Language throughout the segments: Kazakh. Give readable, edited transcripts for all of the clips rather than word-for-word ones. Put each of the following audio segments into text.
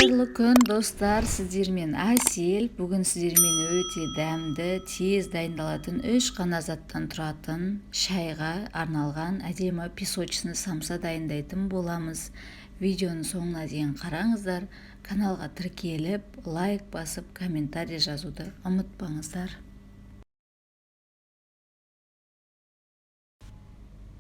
Қайырлы күн достар, сіздермен Әсел. Бүгін сіздермен өте дәмді, тез дайындалатын 3 қана заттан тұратын шайға арналған әдемі песочный самса дайындайтын боламыз. Видеоны соңына дейін қараңыздар. Каналға тіркеліп, лайк басып, комментарий жазуды ұмытпаңыздар.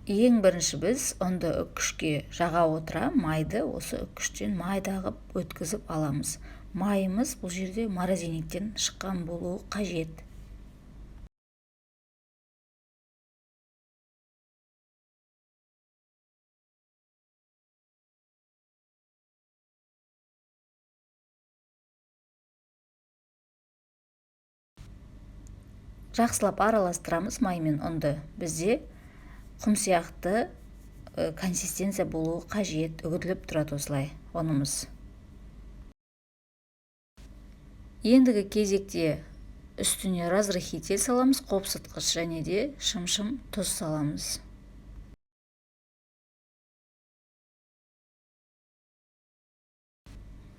Ең бірінші біз онда үккішке жаға отыра майды осы үккіштен майда қып өткізіп аламыз. Майымыз бұл жерде морозильниктен шыққан болуы қажет. Жақсылап араластырамыз май мен ұнды. Бізде құм сияқты консистенция болуы қажет, үгітіліп тұрады осылай ұнымыз. Ендігі кезекте үстіне разрыхитель саламыз, қопсытқыш және де шым-шым тұз саламыз.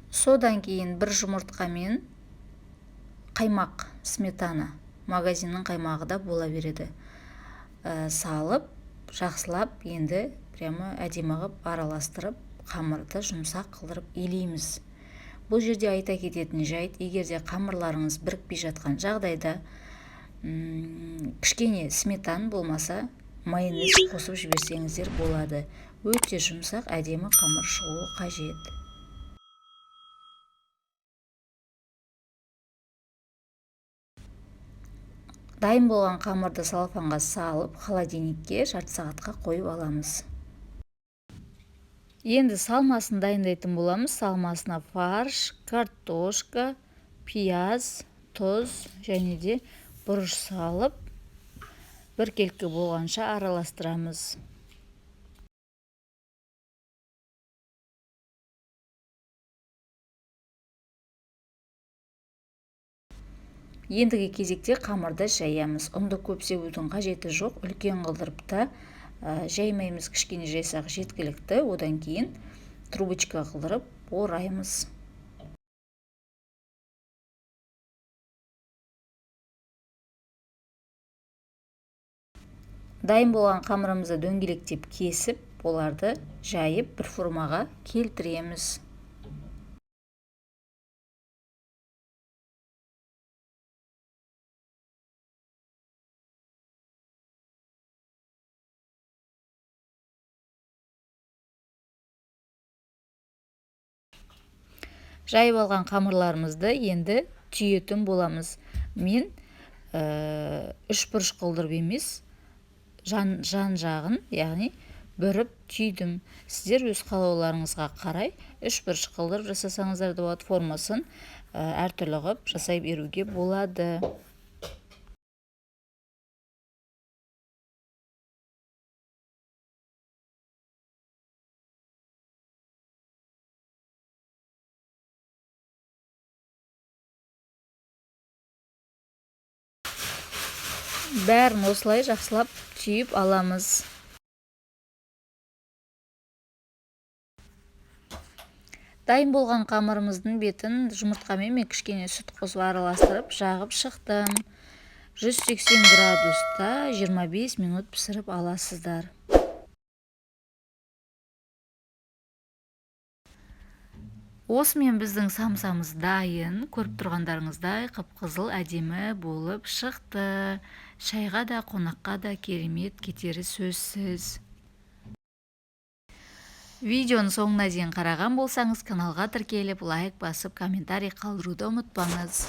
Содан кейін бір жұмыртқамен қаймақ, сметана, магазиннің қаймағы да бола береді. Салып, жақсылап енді прямо әдемі қылып араластырып, қамырды жұмсақ қылдырып илейміз. Бұл жерде айта кететін жайт, егерде қамырларыңыз бірікпей жатқан жағдайда кішкене сметан болмаса майонез қосып жіберсеңіздер болады. Өте жұмсақ, әдемі қамыр шығуы қажет. Дайын болған қамырды салфанға салып, холодильникке жарты сағатқа қойып аламыз. Енді салмасын дайындайтын боламыз. Салмасына фарш, картошка, пияз, тұз және де бұрыш салып, біркелкі болғанша араластырамыз. Ендігі кезекте қамырды жаямыз. Ұнды көп себудің қажеті жоқ. Үлкен қылдырып та жаймаймыз, кішкене жайсақ жеткілікті. Одан кейін трубочка қылдырып ораймыз. Дайын болған қамырымызды дөңгелектеп кесіп, оларды жайып бір формаға келтіреміз. Жайып алған қамырларымызды енді түйетін боламыз. Мен 3 бұрыш қылдырып емес, жан жағын, яғни бүріп түйдім. Сіздер өз қалауларыңызға қарай 3 бұрыш қылдырып жасасаңыздар да болады, формасын әртүрлі қылып жасай беруге болады. Бәрін осылай жақсылап түйіп аламыз. Дайын болған қамырымыздың бетін жұмыртқамен мен кішкене сүт қосып араластырып, жағып шықтым. 180 градуста 25 минут пісіріп аласыздар. Осымен біздің самсамыз дайын, көріп тұрғандарыңыздай қып-қызыл әдемі болып шықты. Шайға да, қонаққа да керемет кетері сөзсіз. Видеоны соңына дейін қараған болсаңыз, каналға тіркеліп, лайк басып, комментарий қалдыруды ұмытпаңыз.